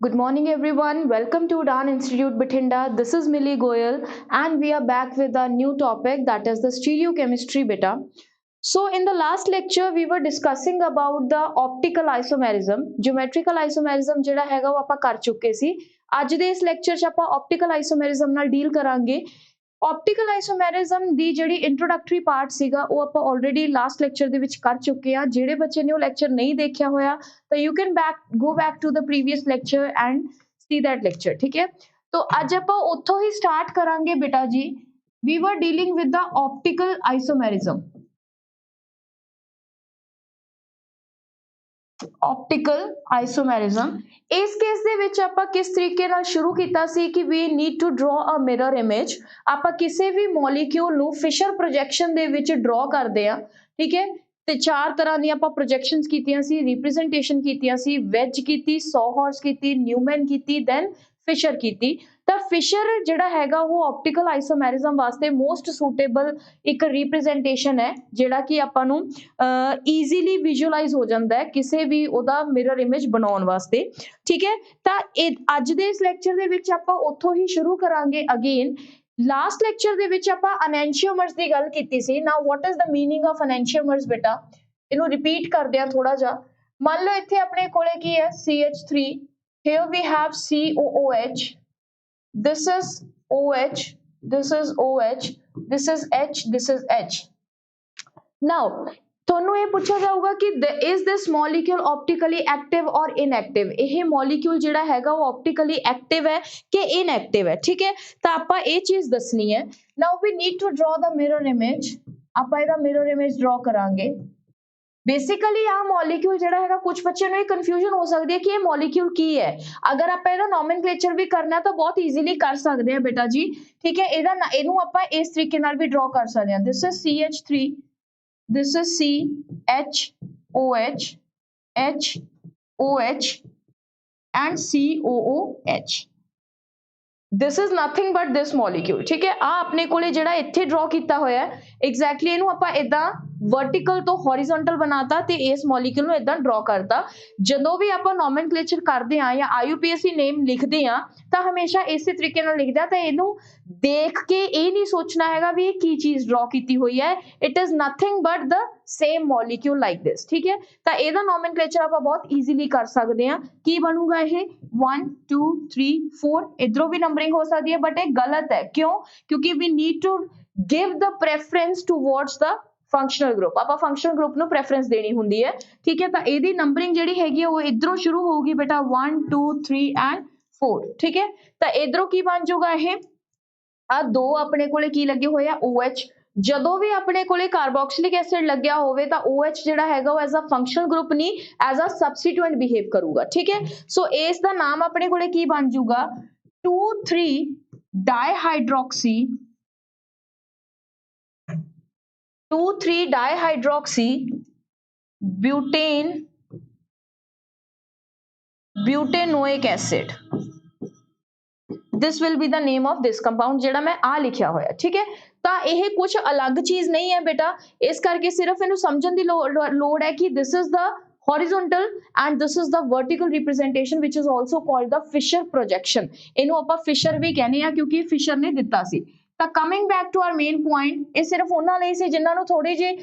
Good morning, everyone. Welcome to Udan Institute Bathinda. This is Millie Goyal, and we are back with a new topic that is the stereochemistry beta. So, in the last lecture, we were discussing about the optical isomerism. Geometrical isomerism ਜਿਹੜਾ ਹੈਗਾ ਉਹ ਆਪਾਂ ਕਰ ਚੁੱਕੇ ਸੀ। ਅੱਜ ਦੇ ਇਸ lecture 'ਚ ਆਪਾਂ optical isomerism ਨਾਲ ਡੀਲ ਕਰਾਂਗੇ। ऑप्टिकल आइसोमेरिज्म ਦੀ ਜਿਹੜੀ ਇੰਟਰੋਡਕਟਰੀ ਪਾਰਟ ਸੀਗਾ ਉਹ ਆਪਾਂ ਆਲਰੇਡੀ ਲਾਸਟ ਲੈਕਚਰ ਦੇ ਵਿੱਚ ਕਰ ਚੁੱਕੇ ਆ। ਜਿਹੜੇ ਬੱਚੇ ਨੇ ਉਹ ਲੈਕਚਰ ਨਹੀਂ ਦੇਖਿਆ ਹੋਇਆ ਤਾਂ you can go back to the previous lecture and see that lecture. ਠੀਕ ਹੈ, ਤਾਂ ਅੱਜ ਆਪਾਂ ਉੱਥੋਂ ਹੀ ਸਟਾਰਟ ਕਰਾਂਗੇ ਬੇਟਾ ਜੀ। ਵੀ ਵਰ dealing with the optical isomerism. Optical isomerism इस केस ਦੇ ਵਿੱਚ ਆਪਾਂ ਕਿਸ ਤਰੀਕੇ ਨਾਲ ਸ਼ੁਰੂ ਕੀਤਾ ਸੀ ਕਿ we need to draw a mirror image। ਆਪਾਂ ਕਿਸੇ ਵੀ ਮੋਲੀਕਿਊਲ ਨੂੰ ਫਿਸ਼ਰ ਪ੍ਰੋਜੈਕਸ਼ਨ ਦੇ ਵਿੱਚ ਡਰਾ ਕਰਦੇ ਆ। ਠੀਕ ਹੈ, ਤੇ ਚਾਰ ਤਰ੍ਹਾਂ ਦੀਆਂ ਆਪਾਂ ਪ੍ਰੋਜੈਕਸ਼ਨਸ ਕੀਤੀਆਂ ਸੀ, ਰਿਪਰੈਜ਼ੈਂਟੇਸ਼ਨ ਕੀਤੀਆਂ ਸੀ, ਵੈਜ ਕੀਤੀ, ਸੌਹੌਰਸ ਕੀਤੀ, ਨਿਊਮੈਨ ਕੀਤੀ, ਦੈਨ ਫਿਸ਼ਰ ਕੀਤੀ। ਤਾਂ ਫਿਸ਼ਰ ਜਿਹੜਾ ਹੈਗਾ ਉਹ ऑप्टिकल आइसोमेरिज्म ਵਾਸਤੇ ਮੋਸਟ ਸੂਟੇਬਲ ਇੱਕ ਰਿਪਰੈਜ਼ੈਂਟੇਸ਼ਨ ਹੈ ਜਿਹੜਾ ਕਿ ਆਪਾਂ ਨੂੰ ਈਜ਼ੀਲੀ ਵਿਜ਼ੂਅਲਾਈਜ਼ ਹੋ ਜਾਂਦਾ ਹੈ ਕਿਸੇ ਵੀ ਉਹਦਾ ਮਿਰਰ ਇਮੇਜ ਬਣਾਉਣ ਵਾਸਤੇ। ਠੀਕ ਹੈ, ਤਾਂ ਅੱਜ ਦੇ ਇਸ ਲੈਕਚਰ ਦੇ ਵਿੱਚ ਆਪਾਂ ਉੱਥੋਂ ਹੀ ਸ਼ੁਰੂ ਕਰਾਂਗੇ ਅਗੇਨ। ਲਾਸਟ ਲੈਕਚਰ ਦੇ ਵਿੱਚ ਆਪਾਂ ਐਨੈਂਸ਼ੀਓਮਰਸ ਦੀ ਗੱਲ ਕੀਤੀ ਸੀ। Now what is the meaning of enantiomers ਬੇਟਾ, ਇਹਨੂੰ ਰਿਪੀਟ ਕਰਦੇ ਆ ਥੋੜਾ ਜਿਹਾ। ਮੰਨ ਲਓ ਇੱਥੇ ਆਪਣੇ ਕੋਲੇ ਕੀ ਹੈ CH3, here we have COOH, this is OH, this is OH, this is H, this is H. Now ਤੁਹਾਨੂੰ ਇਹ ਪੁੱਛਿਆ ਜਾਊਗਾ ਕਿ is this molecule optically active or inactive। ਇਹ ਮੋਲੀਕਿਊਲ ਜਿਹੜਾ ਹੈਗਾ ਉਹ optically active ਹੈ ਕਿ inactive ਹੈ। ਠੀਕ ਹੈ, ਤਾਂ ਆਪਾਂ ਇਹ ਚੀਜ਼ ਦੱਸਣੀ ਹੈ। Now we need to draw the mirror image। ਆਪਾਂ ਇਹਦਾ mirror image draw ਕਰਾਂਗੇ। बेसिकली आ मॉलिक्यूल ਜਿਹੜਾ ਹੈਗਾ ਕੁਝ ਬੱਚਿਆਂ ਨੂੰ ਇਹ ਕਨਫਿਊਜ਼ਨ ਹੋ ਸਕਦੀ ਹੈ ਕਿ ਇਹ ਮੋਲੀਕਿਊਲ ਕੀ ਹੈ। ਅਗਰ ਆਪਾਂ ਇਹਦਾ ਨੋਮਨਕਲੇਚਰ ਵੀ ਕਰਨਾ ਤਾਂ ਬਹੁਤ ਈਜ਼ੀਲੀ ਕਰ ਸਕਦੇ ਆ ਬੇਟਾ ਜੀ। ਠੀਕ ਹੈ, ਇਹਨੂੰ ਆਪਾਂ ਇਸ ਤਰੀਕੇ ਨਾਲ ਵੀ ਡਰਾ ਕਰ ਸਕਦੇ ਹਾਂ। This is CH3, this is CHOH, HOH and COOH। this is nothing but this molecule। ठीक है, ਆ ਆਪਣੇ ਕੋਲੇ ਜਿਹੜਾ ਇੱਥੇ ਡਰਾ ਕੀਤਾ ਹੋਇਆ ਹੈ ਐਗਜ਼ੈਕਟਲੀ ਇਹਨੂੰ ਆਪਾਂ ਇਦਾਂ वर्टिकल तो हॉरिजॉन्टल बनाता ते इस मॉलिक्यूल ਨੂੰ ਇਦਾਂ ਡਰਾ ਕਰਤਾ। ਜਦੋਂ ਵੀ ਆਪਾਂ ਨੋਮਨਕਲੇਚਰ ਕਰਦੇ ਆ ਜਾਂ IUPAC ਨੇਮ ਲਿਖਦੇ ਆ ਤਾਂ ਹਮੇਸ਼ਾ ਇਸੇ ਤਰੀਕੇ ਨਾਲ ਲਿਖਦੇ ਆ। ਤਾਂ ਇਹਨੂੰ ਦੇਖ ਕੇ ਇਹ ਨਹੀਂ ਸੋਚਣਾ ਹੈਗਾ ਵੀ ਇਹ ਕੀ ਚੀਜ਼ ਡਰਾ ਕੀਤੀ ਹੋਈ ਹੈ। It is nothing but the same molecule like this. ਠੀਕ ਹੈ, ਤਾਂ ਇਹਦਾ ਨੋਮਨਕਲੇਚਰ ਆਪਾਂ ਬਹੁਤ ਈਜ਼ੀਲੀ ਕਰ ਸਕਦੇ ਆ। ਕੀ ਬਣੂਗਾ ਇਹ 1 2 3 4, ਇਧਰੋਂ ਵੀ ਨੰਬਰਿੰਗ ਹੋ ਸਕਦੀ ਹੈ ਬਟ ਇਹ ਗਲਤ ਹੈ। ਕਿਉਂ? ਕਿਉਂਕਿ we need to give the preference towards the functional group. आप फंक्शनल ग्रुप ਨੂੰ प्रेफरेंस देनी ਹੁੰਦੀ ਹੈ। ठीक है, ਤਾਂ ਇਹਦੀ ਨੰਬਰਿੰਗ ਜਿਹੜੀ ਹੈਗੀ ਉਹ ਇਧਰੋਂ ਸ਼ੁਰੂ ਹੋਊਗੀ ਬੇਟਾ 1 2 3 ਐਂਡ 4। ਠੀਕ ਹੈ, ਤਾਂ ਇਧਰੋਂ ਕੀ ਬਣ ਜਾਊਗਾ ਇਹ ਆ ਦੋ ਆਪਣੇ ਕੋਲੇ ਕੀ ਲੱਗੇ ਹੋਏ ਆ OH। ਜਦੋਂ ਵੀ ਆਪਣੇ ਕੋਲੇ ਕਾਰਬੋਕਸਿਲਿਕ ਐਸਿਡ ਲੱਗਿਆ ਹੋਵੇ ਤਾਂ OH ਜਿਹੜਾ ਹੈਗਾ ਉਹ ਐਜ਼ ਅ ਫੰਕਸ਼ਨਲ ਗਰੁੱਪ ਨਹੀਂ ਐਜ਼ ਅ ਸਬਸਟੀਟੂਐਂਟ ਬਿਹੇਵ ਕਰੂਗਾ। ਠੀਕ ਹੈ, ਸੋ ਇਸ ਦਾ ਨਾਮ ਆਪਣੇ ਕੋਲੇ ਕੀ ਬਣ ਜਾਊਗਾ 2,3 ਡਾਈਹਾਈਡਰੋਕਸੀ 2,3 dihydroxy butanoic acid। this will be the name of this compound ਜਿਹੜਾ ਮੈਂ ਆ ਲਿਖਿਆ ਹੋਇਆ। ਠੀਕ ਹੈ, ਤਾਂ ਇਹ ਕੁਝ ਅਲੱਗ ਚੀਜ਼ ਨਹੀਂ ਹੈ ਬੇਟਾ, ਇਸ ਕਰਕੇ ਸਿਰਫ ਇਹਨੂੰ ਸਮਝਣ ਦੀ ਲੋੜ ਹੈ ਕਿ this is the horizontal and this is the vertical representation which is also called the Fisher projection। ਇਹਨੂੰ ਆਪਾਂ ਫਿਸ਼ਰ ਵੀ ਕਹਿੰਦੇ ਆ ਕਿਉਂਕਿ ਫਿਸ਼ਰ ਨੇ ਦਿੱਤਾ ਸੀ। ਤਾਂ coming back to our main point, ਇਹ ਸਿਰਫ ਉਹਨਾਂ ਲਈ ਸੀ ਜਿਨ੍ਹਾਂ ਨੂੰ ਥੋੜੀ ਜਿਹੀ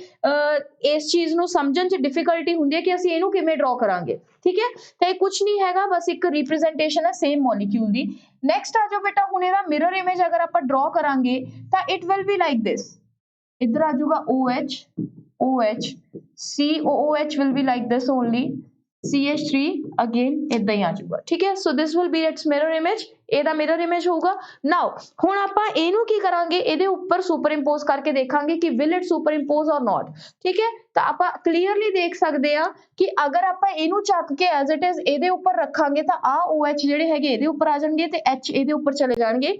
ਇਸ ਚੀਜ਼ ਨੂੰ ਸਮਝਣ 'ਚ ਡਿਫਿਕਲਟੀ ਹੁੰਦੀ ਹੈ ਕਿ ਅਸੀਂ ਇਹਨੂੰ ਕਿਵੇਂ ਡਰਾ ਕਰਾਂਗੇ। ਠੀਕ ਹੈ, ਤਾਂ ਇਹ ਕੁਝ ਨਹੀਂ ਹੈਗਾ, ਬਸ ਇੱਕ ਰਿਪਰੈਜ਼ੈਂਟੇਸ਼ਨ ਹੈ ਸੇਮ ਮੋਲੀਕਿਊਲ ਦੀ। ਨੈਕਸਟ ਆ ਜਾਓ ਬੇਟਾ, ਹੁਣ ਇਹਦਾ ਮਿਰਰ ਇਮੇਜ ਅਗਰ ਆਪਾਂ ਡਰਾ ਕਰਾਂਗੇ ਤਾਂ it will be like this. ਇੱਧਰ ਆ ਜਾਊਗਾ OH OH, COOH will be like this only, CH3 again ਇਦਾਂ ਹੀ ਆ ਜਾਊਗਾ। ਠੀਕ ਹੈ, so this will be its mirror image. ਇਹਦਾ ਮਿਰਰ ਇਮੇਜ ਹੋਊਗਾ। ਨਾਓ ਹੁਣ ਆਪਾਂ ਇਹਨੂੰ ਕੀ ਕਰਾਂਗੇ, ਇਹਦੇ ਉੱਪਰ ਸੁਪਰ ਇੰਪੋਜ਼ ਕਰਕੇ ਦੇਖਾਂਗੇ ਕਿ ਵਿਲ ਇਟ ਸੁਪਰ ਇੰਪੋਜ਼ ਔਰ ਨੋਟ। ਠੀਕ ਹੈ, ਤਾਂ ਆਪਾਂ ਕਲੀਅਰਲੀ ਦੇਖ ਸਕਦੇ ਆ ਕਿ ਅਗਰ ਆਪਾਂ ਇਹਨੂੰ ਚੱਕ ਕੇ ਐਜ਼ ਇਟ ਇਜ਼ ਇਹਦੇ ਉੱਪਰ ਰੱਖਾਂਗੇ ਤਾਂ ਆ OH ਜਿਹੜੇ ਹੈਗੇ ਇਹਦੇ ਉੱਪਰ ਆ ਜਾਣਗੇ ਤੇ H ਇਹਦੇ ਉੱਪਰ ਚਲੇ ਜਾਣਗੇ।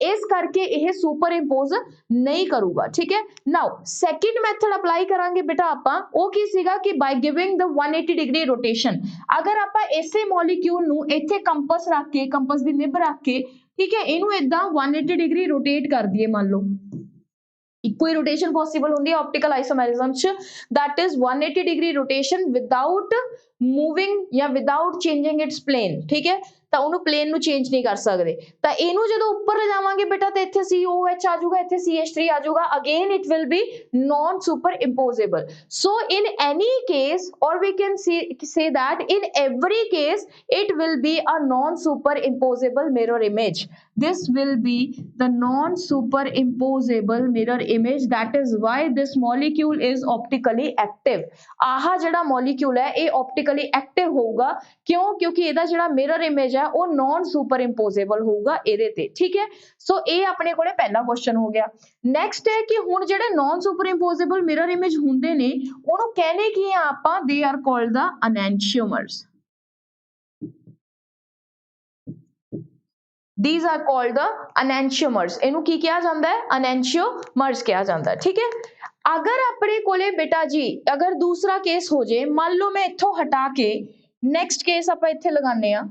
ਇਸ ਕਰਕੇ ਇਹ ਸੁਪਰ ਇੰਪੋਜ਼ ਨਹੀਂ ਕਰੂਗਾ। ਠੀਕ ਹੈ, ਨਾਓ ਸੈਕਿੰਡ ਮੈਥਡ ਅਪਲਾਈ ਕਰਾਂਗੇ ਬੇਟਾ ਆਪਾਂ, ਉਹ ਕੀ ਸੀਗਾ ਕਿ ਬਾਈ ਗਿਵਿੰਗ ਦ 180 ਡਿਗਰੀ ਰੋਟੇਸ਼ਨ। ਅਗਰ ਆਪਾਂ ਇਸੇ ਮੋਲੀਕਿਊਲ ਨੂੰ ਇੱਥੇ ਕੰਪਸ ਰੱਖ ਕੇ, ਕੰਪਸ ਦੀ ਨਿਬ ਰੱਖ ਕੇ, ਠੀਕ ਹੈ, ਇਹਨੂੰ ਇਦਾਂ 180 ਡਿਗਰੀ ਰੋਟੇਟ ਕਰ ਦਈਏ। ਮੰਨ ਲਓ ਇੱਕੋ ਹੀ rotation possible ਹੁੰਦੀ ਹੈ optical isomerism ਚ, that is 180 degree rotation without moving या without changing its plane। ठीक है, ਤਾਂ ਉਹਨੂੰ ਪਲੇਨ ਨੂੰ ਚੇਂਜ ਨਹੀਂ ਕਰ ਸਕਦੇ। ਤਾਂ ਇਹਨੂੰ ਜਦੋਂ ਉੱਪਰ ਲਿਜਾਵਾਂਗੇ ਬੇਟਾ ਤੇ ਇੱਥੇ COOH ਆ ਜਾਊਗਾ, ਇੱਥੇ CH3 ਆ ਜਾਊਗਾ, again it will be non superimposable। so in any case, or we can say that in every case it will be a non superimposable mirror image। this will be the non superimposable mirror image, that is why this molecule is optically active। ਆਹ ਜਿਹੜਾ molecule ਹੈ ਇਹ optically active ਹੋਊਗਾ, ਕਿਉਂ? ਕਿਉਂਕਿ ਇਹਦਾ ਜਿਹੜਾ mirror image ਹੈ ਉਹ non superimposable ਹੋਊਗਾ ਇਹਦੇ ਤੇ, ਠੀਕ ਹੈ। ਸੋ ਇਹ ਆਪਣੇ ਕੋਲੇ ਪਹਿਲਾ ਕੁਐਸਚਨ ਹੋ ਗਿਆ। ਨੈਕਸਟ ਹੈ ਕਿ ਹੁਣ ਜਿਹੜੇ non superimposable mirror image ਹੁੰਦੇ ਨੇ ਉਹਨੂੰ ਕਹਿੰਦੇ ਕੀ ਆ ਆਪਾਂ, they are called the enantiomers। these are called the enantiomers। ਇਹਨੂੰ ਕੀ ਕਿਹਾ ਜਾਂਦਾ ਹੈ? enantiomers ਕਿਹਾ ਜਾਂਦਾ ਹੈ, ਠੀਕ ਹੈ। ਅਗਰ ਆਪਣੇ ਕੋਲੇ ਬੇਟਾ ਜੀ ਅਗਰ ਦੂਸਰਾ ਕੇਸ ਹੋ ਜੇ, ਮੰਨ ਲਓ ਮੈਂ ਇੱਥੋਂ ਹਟਾ ਕੇ ਨੈਕਸਟ ਕੇਸ ਆਪਾਂ ਇੱਥੇ ਲਗਾਉਂਦੇ ਆ,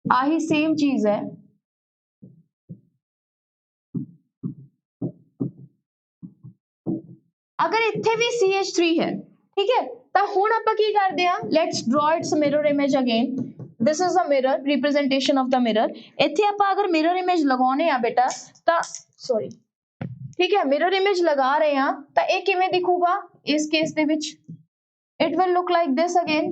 ਆਹੀ ਸੇਮ ਚੀਜ਼ ਹੈ, ਅਗਰ ਇੱਥੇ ਵੀ CH3 ਹੈ, ਠੀਕ ਹੈ, ਤਾਂ ਹੁਣ ਆਪਾਂ ਕੀ ਕਰਦੇ ਆ, ਲੈਟਸ ਡਰਾ it's mirror image again. this is the mirror representation of the mirror। ਇੱਥੇ ਆਪਾਂ ਅਗਰ ਮਿਰਰ ਇਮੇਜ ਲਗਾਉਣੇ ਆ ਬੇਟਾ ਤਾਂ ਸੌਰੀ, ਠੀਕ ਹੈ, ਮਿਰਰ ਇਮੇਜ ਲਗਾ ਰਹੇ ਆ ਤਾਂ ਇਹ ਕਿਵੇਂ ਦਿਖੂਗਾ ਇਸ ਕੇਸ ਦੇ ਵਿੱਚ? it will look like this again।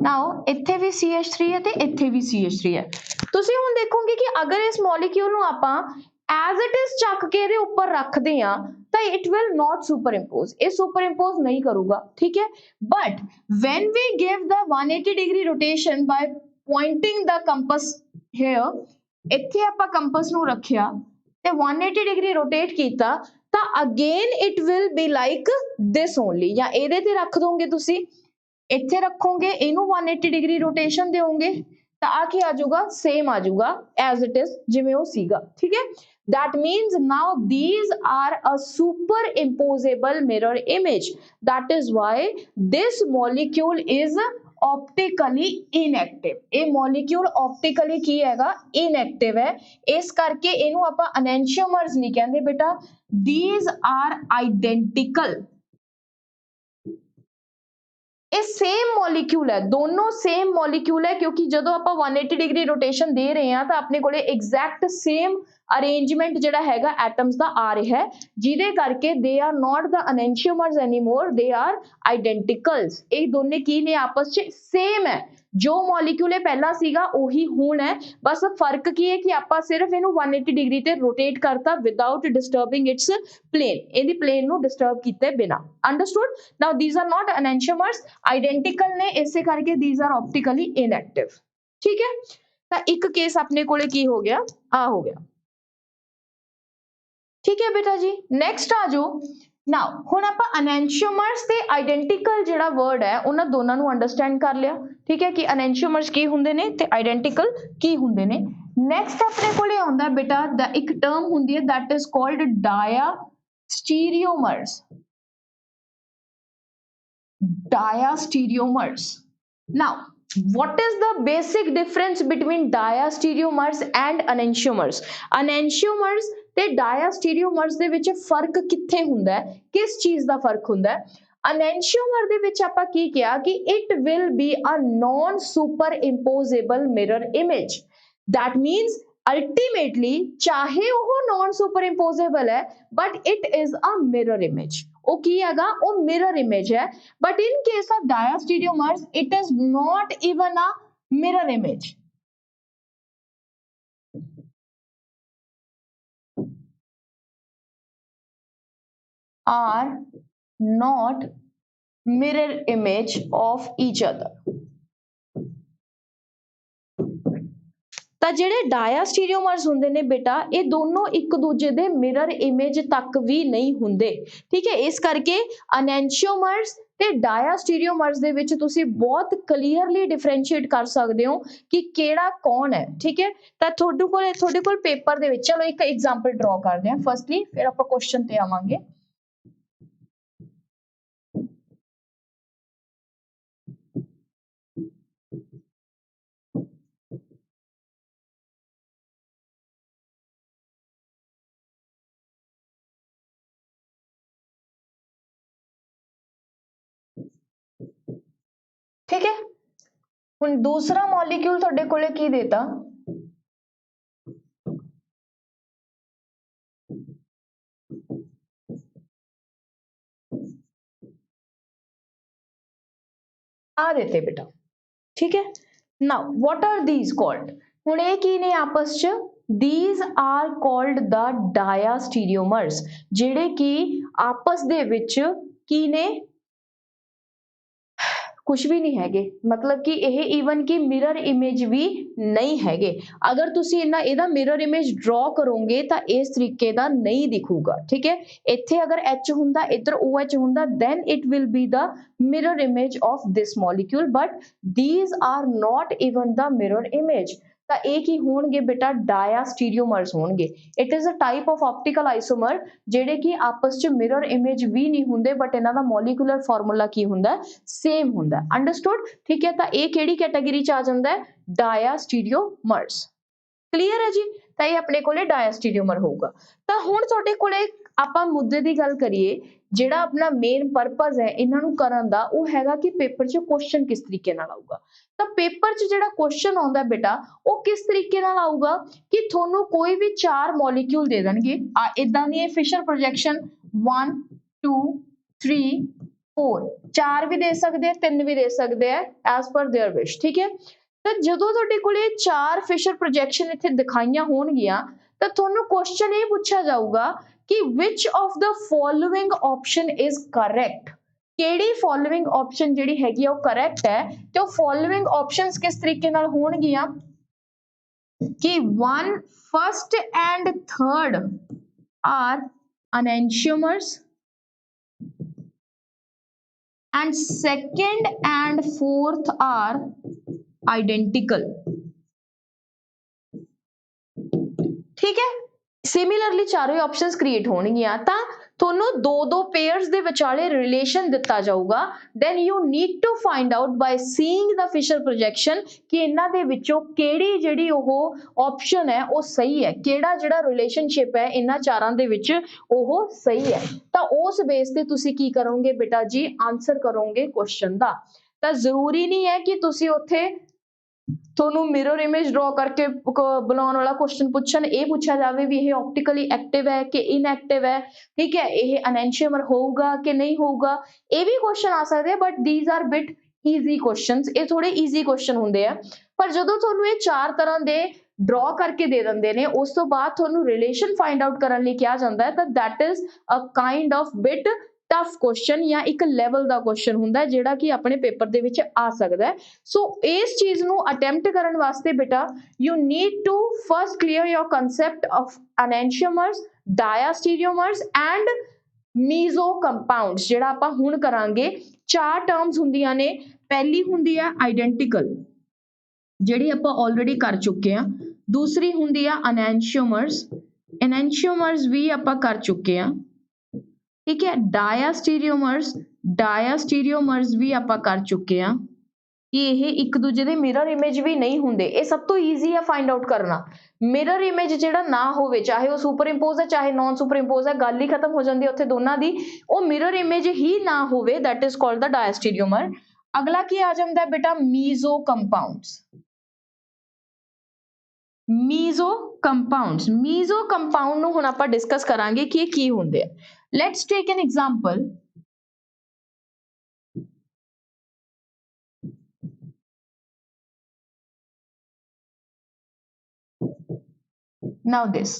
now ਇੱਥੇ ਵੀ CH3 ਹੈ ਤੇ ਇੱਥੇ ਵੀ CH3 ਹੈ। ਤੁਸੀਂ ਹੁਣ ਦੇਖੋਗੇ ਕਿ ਅਗਰ ਇਸ ਮੋਲੀਕਿਊਲ ਨੂੰ ਆਪਾਂ as it is ਚੱਕ ਕੇ ਇਹਦੇ ਉੱਪਰ ਰੱਖਦੇ ਆ ਤਾਂ it will not superimpose, ਇਹ superimpose ਨਹੀਂ ਕਰੂਗਾ, ਠੀਕ ਹੈ। but when we give the 180 degree rotation by pointing the compass here, ਇੱਥੇ ਆਪਾਂ ਕੰਪਸ ਨੂੰ ਰੱਖਿਆ ਤੇ 180 degree rotate ਕੀਤਾ ਤਾਂ again it will be like this only। ਜਾਂ ਇਹਦੇ ਤੇ ਰੱਖ ਦੋਗੇ ਤੁਸੀਂ, ਇੱਥੇ ਰੱਖੋਗੇ ਇਹਨੂੰ 180 degree rotation ਦਿਓਗੇ ਤਾਂ ਆ ਕੀ ਆ ਜਾਊਗਾ? ਸੇਮ ਆ ਜਾਊਗਾ as it is ਜਿਵੇਂ ਉਹ ਸੀਗਾ, ਠੀਕ ਹੈ। that means now these are a superimposable mirror image, that is why this molecule is optically inactive। ਇਹ molecule optically ਕੀ ਹੈਗਾ? inactive ਹੈ, ਇਸ ਕਰਕੇ ਇਹਨੂੰ ਆਪਾਂ enantiomers ਨਹੀਂ ਕਹਿੰਦੇ ਬੇਟਾ, these are identical। ਇਹ ਸੇਮ ਮੋਲੀਕਿਊਲ ਹੈ, ਦੋਨੋਂ ਸੇਮ ਮੋਲੀਕਿਊਲ ਹੈ, ਕਿਉਂਕਿ ਜਦੋਂ ਆਪਾਂ 180 ਡਿਗਰੀ ਰੋਟੇਸ਼ਨ ਦੇ ਰਹੇ ਹਾਂ ਤਾਂ ਆਪਣੇ ਕੋਲੇ ਐਗਜ਼ੈਕਟ ਸੇਮ ਅਰੇਂਜਮੈਂਟ ਜਿਹੜਾ ਹੈਗਾ ਐਟਮਸ ਦਾ ਆ ਰਿਹਾ ਹੈ, ਜਿਹਦੇ ਕਰਕੇ they are not the enantiomers anymore, they are identicals. ਇਹ ਦੋਨੇ ਕੀ ਨੇ? ਆਪਸ ਚ ਸੇਮ ਹੈ, ਜੋ ਮੋਲੀਕਿਊਲ ਇਹ ਪਹਿਲਾਂ ਸੀਗਾ ਉਹੀ ਹੁਣ ਹੈ, ਬਸ ਫਰਕ ਕੀ ਹੈ ਕਿ ਆਪਾਂ ਸਿਰਫ ਇਹਨੂੰ 180 ਡਿਗਰੀ ਤੇ ਰੋਟੇਟ ਕਰਤਾ ਵਿਦਆਊਟ ਡਿਸਟਰਬਿੰਗ ਇਟਸ ਪਲੇਨ, ਇਹਦੀ ਪਲੇਨ ਨੂੰ ਡਿਸਟਰਬ ਕੀਤੇ ਬਿਨਾ। Understood? Now these are not enantiomers, ਆਈਡੈਂਟੀਕਲ ਨੇ, ਇਸੇ ਕਰਕੇ these are optically inactive, ਠੀਕ ਹੈ। ਤਾਂ ਇੱਕ ਕੇਸ ਆਪਣੇ ਕੋਲੇ ਕੀ ਹੋ ਗਿਆ? ਆ ਹੋ ਗਿਆ, ਠੀਕ ਹੈ ਬੇਟਾ ਜੀ। ਨੈਕਸਟ ਆ ਜਾਓ। ਨਾਓ ਹੁਣ ਆਪਾਂ enantiomers ਤੇ identical ਜਿਹੜਾ ਵਰਡ ਹੈ ਉਹਨਾਂ ਦੋਨਾਂ ਨੂੰ ਅੰਡਰਸਟੈਂਡ ਕਰ ਲਿਆ, ਠੀਕ ਹੈ, ਕਿ enantiomers ਕੀ ਹੁੰਦੇ ਨੇ ਤੇ identical ਕੀ ਹੁੰਦੇ ਨੇ। ਨੈਕਸਟ ਆਪਣੇ ਕੋਲੇ ਆਉਂਦਾ ਬੇਟਾ ਦਾ ਇੱਕ ਟਰਮ ਹੁੰਦੀ ਹੈ that is called diastereomers। diastereomers। now what is the basic difference between diastereomers and enantiomers? enantiomers ਤੇ diastereomers ਦੇ ਵਿੱਚ ਫਰਕ ਕਿੱਥੇ ਹੁੰਦਾ ਹੈ, ਕਿਸ ਚੀਜ਼ ਦਾ ਫਰਕ ਹੁੰਦਾ ਹੈ? enantiomer ਦੇ ਵਿੱਚ ਆਪਾਂ ਕੀ ਕਿਹਾ ਕਿ it will be a non superimposable mirror image। that means ultimately ਚਾਹੇ ਉਹ non superimposable ਹੈ but it is a mirror image। ਉਹ ਕੀ ਹੈਗਾ? ਉਹ mirror image ਹੈ, but in case of diastereomers it is not even a mirror image। are not mirror image of each other। ਤਾਂ ਜਿਹੜੇ diastereomers ਹੁੰਦੇ ਨੇ ਬੇਟਾ ਇਹ ਦੋਨੋਂ ਇੱਕ ਦੂਜੇ ਦੇ mirror image ਤੱਕ ਵੀ ਨਹੀਂ ਹੁੰਦੇ, ਠੀਕ ਹੈ। ਇਸ ਕਰਕੇ enantiomers ਤੇ diastereomers ਦੇ ਵਿੱਚ ਤੁਸੀਂ ਬਹੁਤ ਕਲੀਅਰਲੀ ਡਿਫਰੈਂਸ਼ੀਏਟ ਕਰ ਸਕਦੇ ਹੋ ਕਿ ਕਿਹੜਾ ਕੌਣ ਹੈ, ਠੀਕ ਹੈ। ਤਾਂ ਤੁਹਾਡੇ ਕੋਲ ਪੇਪਰ ਦੇ ਵਿੱਚ ਚਲੋ ਇੱਕ ਐਗਜ਼ਾਮਪਲ ਡਰਾ ਕਰਦੇ ਹਾਂ ਫਸਟਲੀ, ਫਿਰ ਆਪਾਂ ਕੁਐਸਚਨ ਤੇ ਆਵਾਂਗੇ। ठीक है। हुण दूसरा मॉलिक्यूल तुहाडे कोले की देता, आ देते बेटा, ठीक है। Now what are these called, हुण ये की ने आपस च, these are called the diastereomers, जेड़े की आपस दे विच की ने, कुछ भी नहीं हैगे, मतलब कि यह ईवन कि मिरर इमेज भी नहीं हैगे। अगर तुसी इन्ना इहदा मिरर इमेज ड्रॉ करोगे तो इस तरीके का नहीं दिखूगा, ठीक है। इत्थे अगर H हुंदा, इधर OH हुंदा, then it will be the mirror image of this molecule, but these are not even the mirror image। ਤਾਂ ਇਹ ਕੀ ਹੋਣਗੇ ਬੇਟਾ, ਡਾਇਆਸਟੀਰੀਓਮਰਸ ਹੋਣਗੇ। It is a type of optical isomer ਜਿਹੜੇ ਕਿ ਆਪਸ ਚ ਮਿਰਰ ਇਮੇਜ ਵੀ ਨਹੀਂ ਹੁੰਦੇ, ਬਟ ਇਹਨਾਂ ਦਾ ਮੋਲੀਕੂਲਰ ਫਾਰਮੂਲਾ ਕੀ ਹੁੰਦਾ, ਸੇਮ ਹੁੰਦਾ। ਅੰਡਰਸਟੂਡ, ਠੀਕ ਹੈ। ਤਾਂ ਇਹ ਕਿਹੜੀ ਕੈਟਾਗਰੀ ਚ ਆ ਜਾਂਦਾ ਹੈ, ਡਾਇਆਸਟੀਰੀਓਮਰਸ। ਕਲੀਅਰ ਹੈ ਜੀ। ਤਾਂ ਇਹ ਆਪਣੇ ਕੋਲੇ ਡਾਇਆਸਟੀਰੀਓਮਰ ਹੋਊਗਾ। ਤਾਂ ਹੁਣ ਤੁਹਾਡੇ ਕੋਲੇ ਆਪਾਂ ਮੁੱਦੇ ਦੀ ਗੱਲ ਕਰੀਏ, ਜਿਹੜਾ ਆਪਣਾ ਮੇਨ ਪਰਪਸ ਹੈ ਇਹਨਾਂ ਨੂੰ ਕਰਨ ਦਾ, ਉਹ ਹੈਗਾ ਕਿ ਪੇਪਰ 'ਚ ਕੁਐਸਚਨ ਕਿਸ ਤਰੀਕੇ ਨਾਲ ਆਊਗਾ। ਤਾਂ ਪੇਪਰ 'ਚ ਜਿਹੜਾ ਕੁਐਸਚਨ ਆਉਂਦਾ ਬੇਟਾ, ਉਹ ਕਿਸ ਤਰੀਕੇ ਨਾਲ ਆਊਗਾ ਕਿ ਤੁਹਾਨੂੰ ਕੋਈ ਵੀ 4 ਮੋਲੀਕਿਊਲ ਦੇ ਦੇਣਗੇ, ਇਦਾਂ ਦੀ ਇਹ ਫਿਸ਼ਰ ਪ੍ਰੋਜੈਕਸ਼ਨ 1 2 3 4 4 ਵੀ ਦੇ ਸਕਦੇ ਆ, 3 ਵੀ ਦੇ ਸਕਦੇ ਆ, ਐਸ ਪਰ देयर ਵਿਸ਼, ਠੀਕ ਹੈ। ਤਾਂ ਜਦੋਂ ਤੁਹਾਡੇ ਕੋਲੇ 4 ਫਿਸ਼ਰ ਪ੍ਰੋਜੈਕਸ਼ਨ ਇੱਥੇ ਦਿਖਾਈਆਂ ਹੋਣਗੀਆਂ, ਤਾਂ ਤੁਹਾਨੂੰ ਕੁਐਸਚਨ ਇਹ ਪੁੱਛਿਆ ਜਾਊਗਾ ਕਿ which of the following option is correct, ਕਿਹੜੀ ਫੋਲੋਇੰਗ ਆਪਸ਼ਨ ਜਿਹੜੀ ਹੈਗੀ ਆ ਉਹ ਕਰੈਕਟ ਹੈ। ਤੇ ਉਹ ਫੋਲੋਇੰਗ ਆਪਸ਼ਨਸ ਕਿਸ ਤਰੀਕੇ ਨਾਲ ਹੋਣਗੀਆਂ ਕਿ 1 first and third are enantiomers and second and fourth are identical, ठीक है। सिमिलरली चारों ऑप्शंस क्रिएट होणगियां, तां ਤੁਹਾਨੂੰ ਦੋ ਪੇਅਰਸ ਦੇ ਵਿਚਾਲੇ ਰਿਲੇਸ਼ਨ ਦਿੱਤਾ ਜਾਊਗਾ। then you need to find out by seeing the Fisher projection ਕਿ ਇਹਨਾਂ ਦੇ ਵਿੱਚੋਂ ਕਿਹੜੀ ਜਿਹੜੀ ਉਹ ਆਪਸ਼ਨ ਹੈ ਉਹ ਸਹੀ ਹੈ, ਕਿਹੜਾ ਜਿਹੜਾ ਰਿਲੇਸ਼ਨਸ਼ਿਪ ਹੈ ਇਹਨਾਂ ਚਾਰਾਂ ਦੇ ਵਿੱਚ ਉਹ ਸਹੀ ਹੈ। ਤਾਂ ਉਸ ਬੇਸ ਤੇ ਤੁਸੀਂ ਕੀ ਕਰੋਗੇ ਬੇਟਾ ਜੀ, ਆਨਸਰ ਕਰੋਗੇ ਕੁਐਸਚਨ ਦਾ। ਤਾਂ ਜ਼ਰੂਰੀ ਨਹੀਂ ਹੈ ਕਿ ਤੁਸੀਂ ਉੱਥੇ ਤੁਹਾਨੂੰ ਮਿਰਰ ਇਮੇਜ ਡਰਾ ਕਰਕੇ ਬਣਾਉਣ ਵਾਲਾ ਕੁਐਸਚਨ ਪੁੱਛਣ, ਇਹ ਪੁੱਛਿਆ ਜਾਵੇ ਵੀ ਇਹ ਆਪਟੀਕਲੀ ਐਕਟਿਵ ਹੈ ਕਿ ਇਨਐਕਟਿਵ ਹੈ, ਠੀਕ ਹੈ, ਇਹ ਐਨੈਂਸ਼ੀਅਮਰ ਹੋਊਗਾ ਕਿ ਨਹੀਂ ਹੋਊਗਾ, ਇਹ ਵੀ ਕੁਐਸਚਨ ਆ ਸਕਦੇ ਆ। But these are bit easy questions, ਇਹ ਥੋੜੇ ਈਜ਼ੀ ਕੁਐਸਚਨ ਹੁੰਦੇ ਆ। ਪਰ ਜਦੋਂ ਤੁਹਾਨੂੰ ਇਹ 4 ਤਰ੍ਹਾਂ ਦੇ ਡਰਾ ਕਰਕੇ ਦੇ ਦਿੰਦੇ ਨੇ, ਉਸ ਤੋਂ ਬਾਅਦ ਤੁਹਾਨੂੰ ਰਿਲੇਸ਼ਨ ਫਾਈਂਡ ਆਊਟ ਕਰਨ ਲਈ ਕਿਹਾ ਜਾਂਦਾ ਹੈ, ਤਾਂ that is a kind of bit tough question या एक लेवल का क्वेश्चन हुंदा है जिहड़ा कि अपने पेपर दे विच आ सकदा है। सो इस चीज नू अटेम्प्ट करन वास्ते बेटा you need to first clear your concept of enantiomers, diastereomers and meso compounds। जिहड़ा आपां हुण करांगे, 4 टर्म्स हुंदियां ने। पहली हुंदी है आइडेंटिकल, जिहड़ी आपां ऑलरेडी कर चुके हैं। दूसरी हुंदी है enantiomers, enantiomers भी आपां कर चुके हैं, ठीक है। डायास्टीरियोमर्स भी आप कर चुके हैं कि ये एक दूजे दे मिरर इमेज भी नहीं होंगे। ये सब तो ईजी है फाइंड आउट करना। मिरर इमेज जिहड़ा ना होवे, चाहे वो सुपर इंपोज है चाहे नॉन सुपर इंपोज है, गल ही खत्म हो जाती है उत्थे दोनों दी। वो मिरर इमेज ही ना होवे, that is called the diastereomer. अगला की आ जाता है बेटा meso compounds. Meso compounds, meso compound नूं हुण आपां डिस्कस करांगे कि ये की हुंदे आ। Let's take an example. Now this,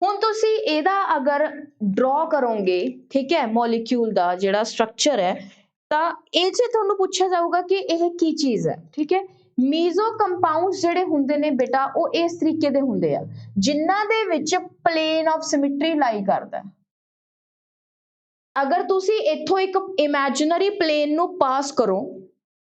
ਹੁਣ ਤੁਸੀਂ ਇਹਦਾ ਅਗਰ ਡਰਾ ਕਰੋਗੇ, ਠੀਕ ਹੈ, ਮੋਲੀਕਿਊਲ ਦਾ ਜਿਹੜਾ ਸਟਰਕਚਰ ਹੈ, ਤਾਂ ਇਹ 'ਚ ਤੁਹਾਨੂੰ ਪੁੱਛਿਆ ਜਾਊਗਾ ਕਿ ਇਹ ਕੀ ਚੀਜ਼ ਹੈ, ਠੀਕ ਹੈ। ਮੀਜ਼ੋ ਕੰਪਾਊਂਡਸ ਜਿਹੜੇ ਹੁੰਦੇ ਨੇ ਬੇਟਾ, ਉਹ ਇਸ ਤਰੀਕੇ ਦੇ ਹੁੰਦੇ ਆ ਜਿਨ੍ਹਾਂ ਦੇ ਵਿੱਚ ਪਲੇਨ ਆਫ ਸਿਮੈਟਰੀ ਲਾਈ ਕਰਦਾ ਹੈ। अगर तुसी इथों एक इमेजिनरी प्लेन नू पास करो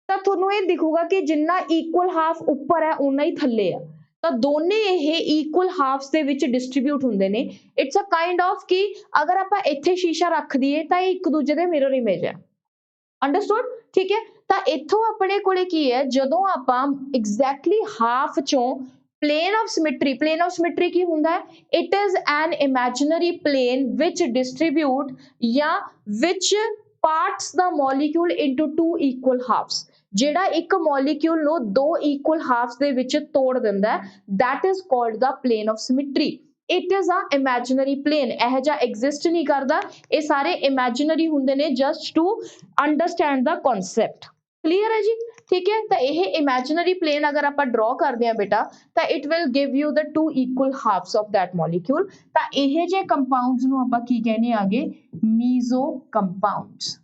तो तुहानू ये दिखूगा कि जिन्ना इक्वल हाफ उपर है उन्ना ही थल्ले है, तो दोने ये इक्वल हाफ्स दे विच डिस्ट्रीब्यूट हुंदे ने। इट्स अ काइंड ऑफ कि अगर आपां इत्थे शीशा रख दईए तो एक दूजे दे मिरर इमेज है। अंडरस्टूड, ठीक है। तो इथों अपने कोले की है, जदों आपां एग्जैक्टली हाफ चों plane of symmetry की हुंदा है, it is an imaginary plane which distribute या which parts the molecule into 2 equal halves। ਜਿਹੜਾ ਇੱਕ ਮੋਲੀਕਿਊਲ ਨੂੰ ਦੋ ਇਕੁਅਲ ਹਾਫਸ ਦੇ ਵਿੱਚ ਤੋੜ ਦਿੰਦਾ ਹੈ, that is called the plane of symmetry. It is a imaginary plane. ਇਹ ਜਿਹਾ exist ਨਹੀਂ ਕਰਦਾ, ਇਹ ਸਾਰੇ imaginary ਹੁੰਦੇ ਨੇ just to understand the concept. Clear ਹੈ ਜੀ? ठीक है, तो यह imaginary plane अगर आप draw करते हैं बेटा, तो it will give you the two equal halves of that molecule. तो यह जे compounds ਨੂੰ ਆਪਾਂ ਕੀ कहने आगे, meso compounds.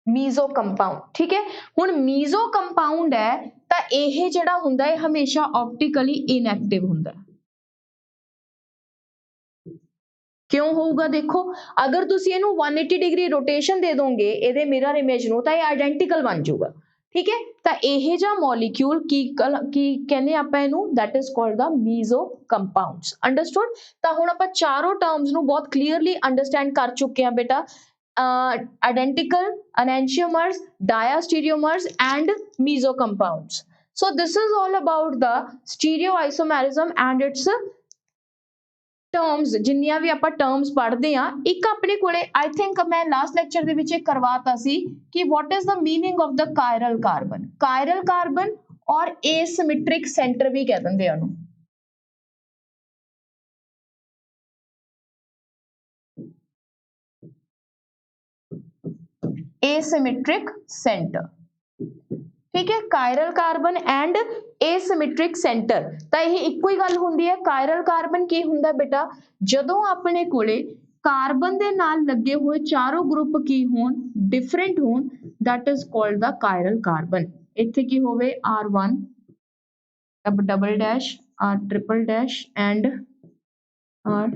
मीजो कंपाउंड, ठीक है। हुण मीजो कंपाउंड है तो यह जिहड़ा हुंदा है हमेशा ऑप्टिकली इनएक्टिव हुंदा है। क्यों होगा? देखो अगर तुसी इहनू 180 डिग्री रोटेशन दे दोगे इहदे मिरर इमेज नू तो यह आइडेंटिकल बन जाऊगा, ठीक है। तो यह जा मॉलिक्यूल की कहने आपां इहनू, that is called the meso compounds. Understood? तो हुण आपां चारों टर्म्स नू बहुत क्लीयरली अंडरस्टैंड कर चुके हैं बेटा। Identical, enantiomers, diastereomers and meso compounds. So this is all about the stereoisomerism and its terms. जिन्नियां भी आपां terms पढ़दे हां, एक अपने कोले I think मैं last lecture दे विच करवाता सी कि what is the meaning of the chiral carbon. Chiral carbon और asymmetric center भी कह दिंदे ओनू। asymmetric center, ठीक है। Chiral carbon and asymmetric center ਤਾਂ ਇਹ ਇੱਕੋ ਹੀ ਗੱਲ ਹੁੰਦੀ ਹੈ। ਕਾਇਰਲ ਕਾਰਬਨ ਕੀ ਹੁੰਦਾ बेटा, ਜਦੋਂ ਆਪਣੇ ਕੋਲੇ ਕਾਰਬਨ ਦੇ ਨਾਲ ਲੱਗੇ ਹੋਏ ਚਾਰੋਂ ਗਰੁੱਪ ਕੀ ਹੋਣ, ਡਿਫਰੈਂਟ ਹੋਣ, that is called the chiral carbon। ਇੱਥੇ ਕੀ ਹੋਵੇ R1 double dash R triple dash and R,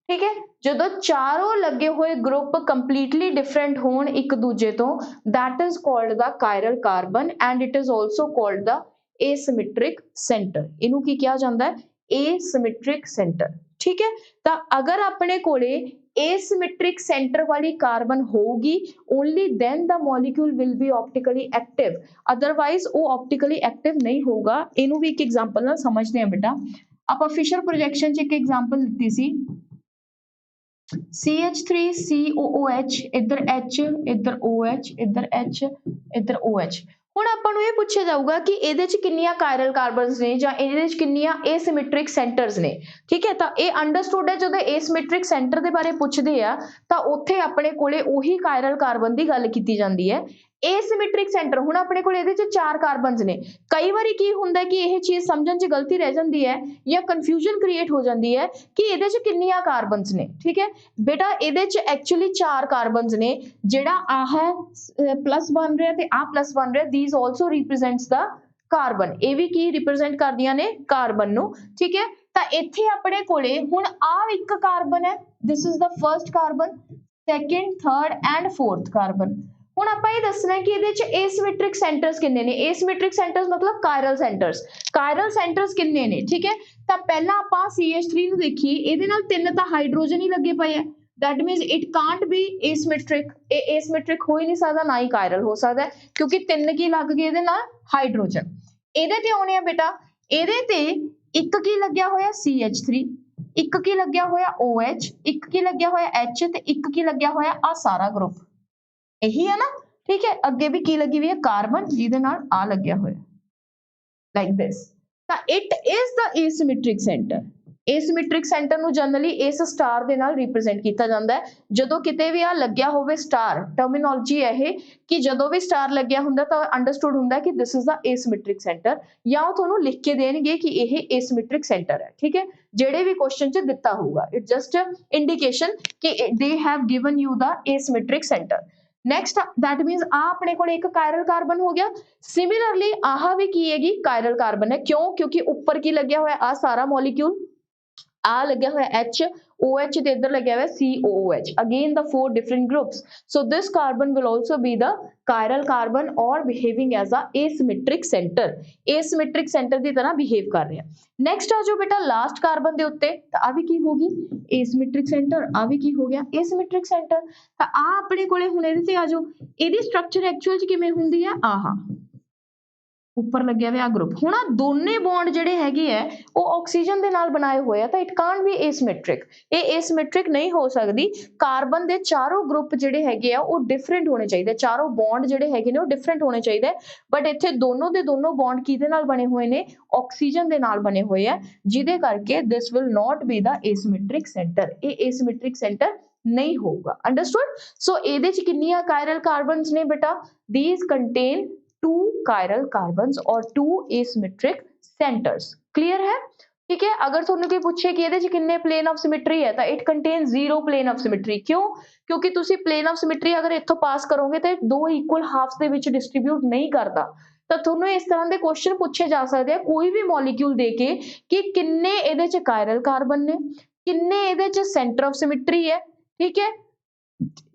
ठीक है। ਜਦੋਂ ਚਾਰੋਂ ਲੱਗੇ ਹੋਏ ਗਰੁੱਪ ਕੰਪਲੀਟਲੀ ਡਿਫਰੈਂਟ ਹੋਣ ਇੱਕ ਦੂਜੇ ਤੋਂ, that is called the chiral carbon and it is also called the asymmetric center। ਇਹਨੂੰ ਕੀ ਕਿਹਾ ਜਾਂਦਾ ਹੈ? asymmetric center, ठीक है। ਤਾਂ ਅਗਰ ਆਪਣੇ ਕੋਲੇ asymmetric center ਵਾਲੀ ਕਾਰਬਨ ਹੋਊਗੀ, only then the molecule will be optically active, otherwise ਉਹ optically active ਨਹੀਂ ਹੋਊਗਾ। ਇਹਨੂੰ ਵੀ ਇੱਕ ਐਗਜ਼ਾਮਪਲ ਨਾਲ ਸਮਝਦੇ ਹਾਂ बेटा। ਆਪਾਂ ਫਿਸ਼ਰ ਪ੍ਰੋਜੈਕਸ਼ਨ ਚ ਇੱਕ ਐਗਜ਼ਾਮਪਲ ਦਿੱਤੀ ਸੀ, CH3COOH, इधर H, इधर OH, इधर H, इधर OH। ਹੁਣ ਆਪਾਂ ਨੂੰ ਇਹ ਪੁੱਛਿਆ ਜਾਊਗਾ ਕਿ ਇਹਦੇ ਚ ਕਿੰਨੀਆਂ ਕਾਇਰਲ ਕਾਰਬਨਸ ਨੇ ਜਾਂ ਇਹਦੇ ਚ ਕਿੰਨੀਆਂ asymmetric centers ਨੇ, ਠੀਕ ਹੈ। ਤਾਂ ਇਹ ਅੰਡਰਸਟੂਡ ਹੈ, ਜਦੋਂ asymmetric center ਦੇ ਬਾਰੇ ਪੁੱਛਦੇ ਆ ਤਾਂ ਉੱਥੇ ਆਪਣੇ ਕੋਲੇ ਉਹੀ ਕਾਇਰਲ ਕਾਰਬਨ ਦੀ ਗੱਲ ਕੀਤੀ ਜਾਂਦੀ ਹੈ। asymmetric center ਹੁਣ ਆਪਣੇ ਕੋਲ ਇਹਦੇ ਚ ਚਾਰ ਕਾਰਬਨਸ ਨੇ। ਕਈ ਵਾਰੀ ਕੀ ਹੁੰਦਾ ਕਿ ਇਹ ਚੀਜ਼ ਸਮਝਣ ਚ ਗਲਤੀ ਰਹਿ ਜਾਂਦੀ ਹੈ ਜਾਂ ਕਨਫਿਊਜ਼ਨ ਕ੍ਰੀਏਟ ਹੋ ਜਾਂਦੀ ਹੈ ਕਿ ਇਹਦੇ ਚ ਕਿੰਨੀਆਂ ਕਾਰਬਨਸ ਨੇ, ਠੀਕ ਹੈ बेटा। ਇਹਦੇ ਚ ਐਕਚੁਅਲੀ ਚਾਰ ਕਾਰਬਨਸ ਨੇ, ਜਿਹੜਾ ਆਹ ਪਲੱਸ ਬਣ ਰਿਹਾ ਤੇ ਆਹ ਪਲੱਸ ਬਣ ਰਿਹਾ, these also represents the carbon। ਇਹ ਵੀ ਕੀ ਰਿਪਰੈਜ਼ੈਂਟ ਕਰਦੀਆਂ ਨੇ? ਕਾਰਬਨ ਨੂੰ, ਠੀਕ ਹੈ। ਤਾਂ ਇੱਥੇ ਆਪਣੇ ਕੋਲੇ ਹੁਣ ਆਹ ਇੱਕ ਕਾਰਬਨ ਹੈ, this is the first carbon, second, third and fourth carbon। ਹੁਣ ਆਪਾਂ ਇਹ ਦੱਸਣਾ ਹੈ ਕਿ ਇਹਦੇ ਚ asymmetric centers ਕਿੰਨੇ ਨੇ। asymmetric centers ਮਤਲਬ chiral centers। chiral centers ਕਿੰਨੇ ਨੇ, ਠੀਕ ਹੈ। ਤਾਂ ਪਹਿਲਾਂ ਆਪਾਂ CH3 ਨੂੰ ਦੇਖੀਏ, ਇਹਦੇ ਨਾਲ ਤਿੰਨ ਤਾਂ ਹਾਈਡਰੋਜਨ ਹੀ ਲੱਗੇ ਪਏ ਆ, that means it can't be asymmetric। ਇਹ asymmetric ਹੋ ਹੀ ਨਹੀਂ ਸਕਦਾ, ਨਾ ਹੀ chiral ਹੋ ਸਕਦਾ, ਕਿਉਂਕਿ ਤਿੰਨ ਕੀ ਲੱਗ ਗਏ ਇਹਦੇ ਨਾਲ? ਹਾਈਡਰੋਜਨ। ਇਹਦੇ ਤੇ ਆਉਣੇ ਆ बेटा, ਇਹਦੇ ਤੇ ਇੱਕ ਕੀ ਲੱਗਿਆ ਹੋਇਆ CH3, ਇੱਕ ਕੀ ਲੱਗਿਆ ਹੋਇਆ OH, ਇੱਕ ਕੀ ਲੱਗਿਆ ਹੋਇਆ H ਤੇ ਇੱਕ ਕੀ ਲੱਗਿਆ ਹੋਇਆ ਆ ਸਾਰਾ ਗਰੁੱਪ, ਇਹੀ ਹੈ ਨਾ, ठीक है। ਅੱਗੇ ਵੀ ਕੀ ਲੱਗੀ ਹੋਈ ਹੈ? ਕਾਰਬਨ, ਜਿਹਦੇ ਨਾਲ ਆ ਲੱਗਿਆ ਹੋਇਆ, ਲਾਈਕ ਦਿਸ। ਤਾਂ it is the asymmetric center। asymmetric center ਨੂੰ ਜਨਰਲੀ ਇਸ ਸਟਾਰ ਦੇ ਨਾਲ ਰਿਪਰੈਜ਼ੈਂਟ ਕੀਤਾ ਜਾਂਦਾ ਹੈ। ਜਦੋਂ ਕਿਤੇ ਵੀ ਆ ਲੱਗਿਆ ਹੋਵੇ ਸਟਾਰ, ਟਰਮੀਨੋਲੋਜੀ ਹੈ ਇਹ ਕਿ ਜਦੋਂ ਵੀ ਸਟਾਰ ਲੱਗਿਆ ਹੁੰਦਾ ਤਾਂ ਅੰਡਰਸਟੂਡ ਹੁੰਦਾ ਕਿ this is the asymmetric center, ਜਾਂ ਉਹ ਤੁਹਾਨੂੰ ਲਿਖ ਕੇ ਦੇਣਗੇ ਕਿ ਇਹ asymmetric center ਹੈ, ਠੀਕ ਹੈ। ਜਿਹੜੇ ਵੀ ਕੁਐਸਚਨ ਚ ਦਿੱਤਾ ਹੋਊਗਾ, ਇਟ ਜਸਟ ਇੰਡੀਕੇਸ਼ਨ ਕਿ they have given you the asymmetric center। Next that means आ अपने को एक कायरल कार्बन हो गया। सिमिलरली आह भी की हैगी कायरल कार्बन है, क्यों? क्योंकि ऊपर की लग्या हुआ आ सारा मॉलिक्यूल, आ लग्या हुआ H, OH ते इधर लग्या हुआ COOH, again the four different groups। So this carbon will also be the chiral carbon or behaving as a asymmetric center। asymmetric center ਦੀ ਤਰ੍ਹਾਂ behave ਕਰ ਰਿਹਾ। नेक्स्ट आ जाओ बेटा लास्ट कार्बन ਦੇ ਉੱਤੇ, ਤਾਂ ਆ ਵੀ ਕੀ ਹੋਗੀ? asymmetric center। ਆ ਵੀ ਕੀ ਹੋ ਗਿਆ? asymmetric center। ਤਾਂ ਆ ਆਪਣੇ ਕੋਲੇ ਹੁਣ ਇਹਦੇ ਤੇ ਆ ਜਾਓ, ਇਹਦੀ ਸਟਰਕਚਰ ਐਕਚੁਅਲ ਚ ਕਿਵੇਂ ਹੁੰਦੀ ਹੈ? ਆਹਾ ਉੱਪਰ ਲੱਗਿਆ ਹੋਇਆ ਗਰੁੱਪ ਹੁਣ ਆ ਦੋਨੇ ਬੌਂਡ ਜਿਹੜੇ ਹੈਗੇ ਆ ਉਹ ਆਕਸੀਜਨ ਦੇ ਨਾਲ ਬਣਾਏ ਹੋਏ ਆ ਤਾਂ ਇਟ ਕਾਂਟ ਬੀ ਏਸਿਮੈਟ੍ਰਿਕ ਇਹ ਏਸਿਮੈਟ੍ਰਿਕ ਨਹੀਂ ਹੋ ਸਕਦੀ ਕਾਰਬਨ ਦੇ ਚਾਰੋਂ ਗਰੁੱਪ ਜਿਹੜੇ ਹੈਗੇ ਆ ਉਹ ਡਿਫਰੈਂਟ ਹੋਣੇ ਚਾਹੀਦੇ ਚਾਰੋਂ ਬੌਂਡ ਜਿਹੜੇ ਹੈਗੇ ਨੇ ਉਹ ਡਿਫਰੈਂਟ ਹੋਣੇ ਚਾਹੀਦੇ ਬਟ ਇੱਥੇ ਦੋਨੋਂ ਦੇ ਦੋਨੋਂ ਬੌਂਡ ਕਿਹਦੇ ਨਾਲ ਬਣੇ ਹੋਏ ਨੇ ਆਕਸੀਜਨ ਦੇ ਨਾਲ ਬਣੇ ਹੋਏ ਆ ਜਿਹਦੇ ਕਰਕੇ this will not be the asymmetric centre ਇਹ ਏਸਿਮੈਟ੍ਰਿਕ ਸੈਂਟਰ ਨਹੀਂ ਹੋਊਗਾ ਅੰਡਰਸਟੂਡ ਸੋ ਇਹਦੇ ਚ ਕਿੰਨੀਆਂ ਕਾਇਰਲ ਕਾਰਬਨਸ ਨੇ ਬੇਟਾ these contain two chiral carbons or two asymmetric centers clear है ठीक है अगर ਤੁਹਾਨੂੰ ਕੋਈ ਪੁੱਛੇ ਕਿ ਇਹਦੇ ਚ ਕਿੰਨੇ plane of symmetry ਹੈ ਤਾਂ it contains zero plane of symmetry ਕਿਉਂ ਕਿਉਂਕਿ ਤੁਸੀਂ plane of symmetry ਅਗਰ ਇੱਥੋਂ ਪਾਸ ਕਰੋਗੇ ਤੇ ਦੋ equal halves ਦੇ ਵਿੱਚ ਡਿਸਟ੍ਰੀਬਿਊਟ ਨਹੀਂ ਕਰਦਾ ਤਾਂ ਤੁਹਾਨੂੰ ਇਸ ਤਰ੍ਹਾਂ ਦੇ ਕੁਐਸਚਨ ਪੁੱਛੇ ਜਾ ਸਕਦੇ ਆ ਕੋਈ ਵੀ ਮੋਲੀਕਿਊਲ ਦੇ ਕੇ ਕਿ ਕਿੰਨੇ ਇਹਦੇ ਚ chiral carbon ਨੇ ਕਿੰਨੇ ਇਹਦੇ ਚ center of symmetry ਹੈ ਠੀਕ ਹੈ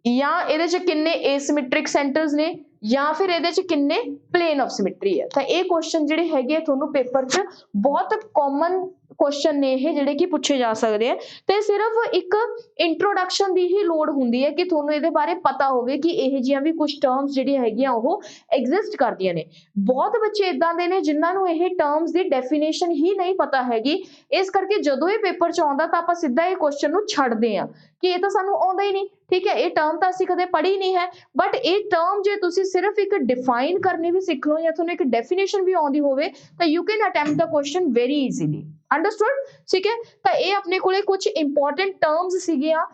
ਜਾਂ ਇਹਦੇ ਚ ਕਿੰਨੇ asymmetric centers ਨੇ ਜਾਂ ਫਿਰ ਇਹਦੇ ਚ ਕਿੰਨੇ plane of symmetry ਹੈ ਤਾਂ ਇਹ ਕੁਐਸਚਨ ਜਿਹੜੇ ਹੈਗੇ ਤੁਹਾਨੂੰ ਪੇਪਰ 'ਚ ਬਹੁਤ ਕਾਮਨ ਕੁਐਸਚਨ ਨੇ ਇਹ ਜਿਹੜੇ ਕਿ ਪੁੱਛੇ ਜਾ ਸਕਦੇ ਆ ਤੇ ਸਿਰਫ ਇੱਕ ਇੰਟਰੋਡਕਸ਼ਨ ਦੀ ਹੀ ਲੋੜ ਹੁੰਦੀ ਹੈ ਕਿ ਤੁਹਾਨੂੰ ਇਹਦੇ ਬਾਰੇ ਪਤਾ ਹੋਵੇ ਕਿ ਇਹ ਜਿਹੀਆਂ ਵੀ ਕੁਝ ਟਰਮਸ ਜਿਹੜੀਆਂ ਹੈਗੀਆਂ ਉਹ ਐਗਜ਼ਿਸਟ ਕਰਦੀਆਂ ਨੇ ਬਹੁਤ ਬੱਚੇ ਇਦਾਂ ਦੇ ਨੇ ਜਿਨ੍ਹਾਂ ਨੂੰ ਇਹ ਟਰਮਸ ਦੀ ਡੈਫੀਨੇਸ਼ਨ ਹੀ ਨਹੀਂ ਪਤਾ ਹੈਗੀ ਇਸ ਕਰਕੇ ਜਦੋਂ ਇਹ ਪੇਪਰ 'ਚ ਆਉਂਦਾ ਤਾਂ ਆਪਾਂ ਸਿੱਧਾ ਇਹ ਕੁਐਸਚਨ ਨੂੰ ਛੱਡਦੇ ਆ ਕਿ ਇਹ ਤਾਂ ਸਾਨੂੰ ਆਉਂਦਾ ਹੀ ਨਹੀਂ ਠੀਕ ਹੈ ਇਹ ਟਰਮ ਤਾਂ ਅਸੀਂ ਕਦੇ ਪੜ੍ਹੀ ਨਹੀਂ ਹੈ ਬਟ ਇਹ ਟਰਮ ਜੇ ਤੁਸੀਂ ਸਿਰਫ ਇੱਕ ਡਿਫਾਈਨ ਕਰਨੀ ਵੀ ਸਿੱਖ ਲਓ ਜਾਂ ਤੁਹਾਨੂੰ ਇੱਕ ਡੈਫੀਨੇਸ਼ਨ ਵੀ ਆਉਂਦੀ ਹੋਵੇ ਤਾਂ you can attempt the question very easily understood ਠੀਕ ਹੈ ਤਾਂ ਇਹ ਆਪਣੇ ਕੋਲੇ ਕੁਝ ਇੰਪੋਰਟੈਂਟ ਟਰਮਸ ਸੀਗੀਆਂ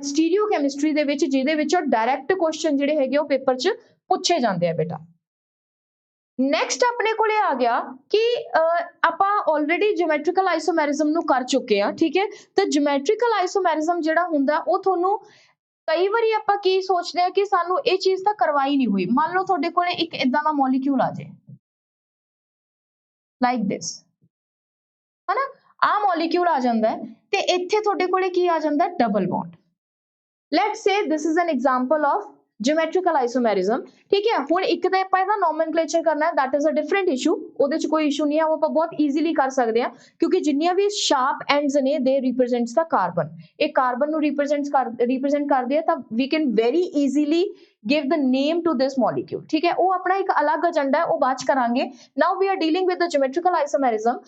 ਸਟੀਰੀਓ ਕੈਮਿਸਟਰੀ ਦੇ ਵਿੱਚ ਜਿਹਦੇ ਵਿੱਚੋਂ ਡਾਇਰੈਕਟ ਕੁਐਸਚਨ ਜਿਹੜੇ ਹੈਗੇ ਉਹ ਪੇਪਰ 'ਚ ਪੁੱਛੇ ਜਾਂਦੇ ਆ ਬੇਟਾ ਨੈਕਸਟ ਆਪਣੇ ਕੋਲੇ ਆ ਗਿਆ ਕਿ ਆਪਾਂ ਆਲਰੇਡੀ ਜਿਓਮੈਟ੍ਰੀਕਲ ਆਈਸੋਮੈਰਿਜ਼ਮ ਨੂੰ ਕਰ ਚੁੱਕੇ ਆ ਠੀਕ ਹੈ ਤਾਂ ਜਿਓਮੈਟ੍ਰੀਕਲ ਆਈਸੋਮੈਰਿਜ਼ਮ ਜਿਹੜਾ ਹੁੰਦਾ ਉਹ ਤੁਹਾਨੂੰ ਕਈ ਵਾਰੀ ਆਪਾਂ ਕੀ ਸੋਚਦੇ ਆ ਕਿ ਸਾਨੂੰ ਇਹ ਚੀਜ਼ ਤਾਂ ਕਰਵਾਈ ਨਹੀਂ ਹੋਈ ਮੰਨ ਲਓ ਤੁਹਾਡੇ ਕੋਲੇ ਇੱਕ ਇਦਾਂ ਦਾ ਮੋਲੀਕਿਊਲ ਆ ਜਾਏ ਲਾਈਕ ਦਿਸ ਹਨਾ ਆ ਮੋਲੀਕਿਊਲ ਆ ਜਾਂਦਾ ਤੇ ਇੱਥੇ ਤੁਹਾਡੇ ਕੋਲੇ ਕੀ ਆ ਜਾਂਦਾ double bond let's say this is an example of geometrical isomerism ठीक है ਹੁਣ ਇੱਕ ਤਾਂ ਆਪਾਂ ਇਹਦਾ ਨੋਮਨਕਲੇਚਰ ਕਰਨਾ ਹੈ that is a different issue ਉਹਦੇ ਚ ਕੋਈ ਇਸ਼ੂ ਨਹੀਂ ਹੈ ਉਹ ਆਪਾਂ ਬਹੁਤ ਈਜ਼ੀਲੀ ਕਰ ਸਕਦੇ ਹਾਂ ਕਿਉਂਕਿ ਜਿੰਨੀਆਂ ਵੀ ਸ਼ਾਰਪ ਐਂਡਸ ਨੇ ਦੇ ਰਿਪਰੈਜ਼ੈਂਟਸ ਦਾ ਕਾਰਬਨ ਇਹ ਕਾਰਬਨ ਨੂੰ ਰਿਪਰੈਜ਼ੈਂਟ ਕਰਦੇ ਆ ਤਾਂ we can very easily give the name to this molecule ਠੀਕ ਹੈ ਉਹ ਆਪਣਾ ਇੱਕ ਅਲੱਗ ਏਜੰਡਾ ਹੈ ਉਹ ਬਾਅਦ ਚ ਕਰਾਂਗੇ now we are dealing with the geometrical isomerism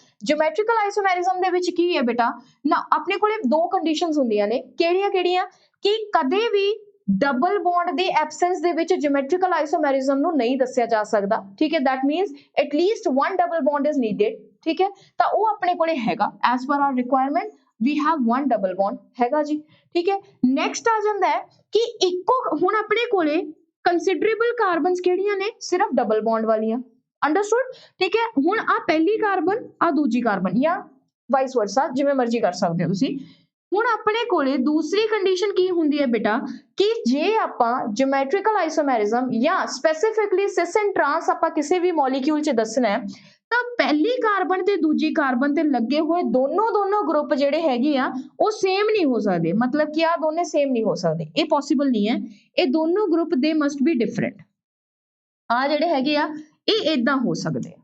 ਦੇ ਵਿੱਚ ਕੀ ਹੈ ਬੇਟਾ ਨਾ ਆਪਣੇ ਕੋਲੇ ਦੋ ਕੰਡੀਸ਼ਨਸ ਹੁੰਦੀਆਂ ਨੇ ਕਿਹੜੀਆਂ ਕਿ ਕਦੇ ਵੀ ਡਬਲ ਬੌਂਡ ਦੇ ਐਬਸੈਂਸ ਦੇ ਵਿੱਚ ਜਿਓਮੈਟ੍ਰੀਕਲ ਆਈਸੋਮੈਰਿਜ਼ਮ ਨੂੰ ਨਹੀਂ ਦੱਸਿਆ ਜਾ ਸਕਦਾ ਠੀਕ ਹੈ that means at least one double bond is needed ਠੀਕ ਹੈ ਤਾਂ ਉਹ ਆਪਣੇ ਕੋਲੇ ਹੈਗਾ as per our requirement we have one double bond ਹੈਗਾ ਜੀ ਠੀਕ ਹੈ ਨੈਕਸਟ ਆ ਜਾਂਦਾ ਹੈ ਕਿ ਇੱਕੋ ਹੁਣ ਆਪਣੇ ਕੋਲੇ ਕੰਸੀਡਰੇਬਲ ਕਾਰਬਨਸ ਕਿਹੜੀਆਂ ਨੇ ਸਿਰਫ ਡਬਲ ਬੌਂਡ ਵਾਲੀਆਂ ਅੰਡਰਸਟੂਡ ਠੀਕ ਹੈ ਹੁਣ ਆ ਪਹਿਲੀ ਕਾਰਬਨ ਆ ਦੂਜੀ ਕਾਰਬਨ ਜਾਂ ਵਾਈਸ ਵਰਸਾ ਜਿਵੇਂ ਮਰਜ਼ੀ ਕਰ ਸਕਦੇ ਹੋ ਤੁਸੀਂ ਹੁਣ ਆਪਣੇ ਕੋਲੇ ਦੂਸਰੀ ਕੰਡੀਸ਼ਨ ਕੀ ਹੁੰਦੀ ਹੈ ਬੇਟਾ ਕਿ ਜੇ ਆਪਾਂ ਜਿਓਮੈਟ੍ਰੀਕਲ ਆਈਸੋਮੈਰਿਜ਼ਮ ਜਾਂ ਸਪੈਸੀਫਿਕਲੀ ਸਿਸ ਐਂਡ ਟਰਾਂਸ ਆਪਾਂ ਕਿਸੇ ਵੀ ਮੋਲੀਕਿਊਲ 'ਚ ਦੱਸਣਾ ਹੈ ਤਾਂ ਪਹਿਲੀ ਕਾਰਬਨ ਤੇ ਦੂਜੀ ਕਾਰਬਨ ਤੇ ਲੱਗੇ ਹੋਏ ਦੋਨੋਂ ਗਰੁੱਪ ਜਿਹੜੇ ਹੈਗੇ ਆ ਉਹ ਸੇਮ ਨਹੀਂ ਹੋ ਸਕਦੇ ਮਤਲਬ ਕਿ ਆ ਦੋਨੇ ਸੇਮ ਨਹੀਂ ਹੋ ਸਕਦੇ ਇਹ ਪੋਸੀਬਲ ਨਹੀਂ ਹੈ ਇਹ ਦੋਨੋਂ ਗਰੁੱਪ ਦੇ ਮਸਟ ਬੀ ਡਿਫਰੈਂਟ ਆ ਜਿਹੜੇ ਹੈਗੇ ਆ ਇਹ ਇਦਾਂ ਹੋ ਸਕਦੇ ਆ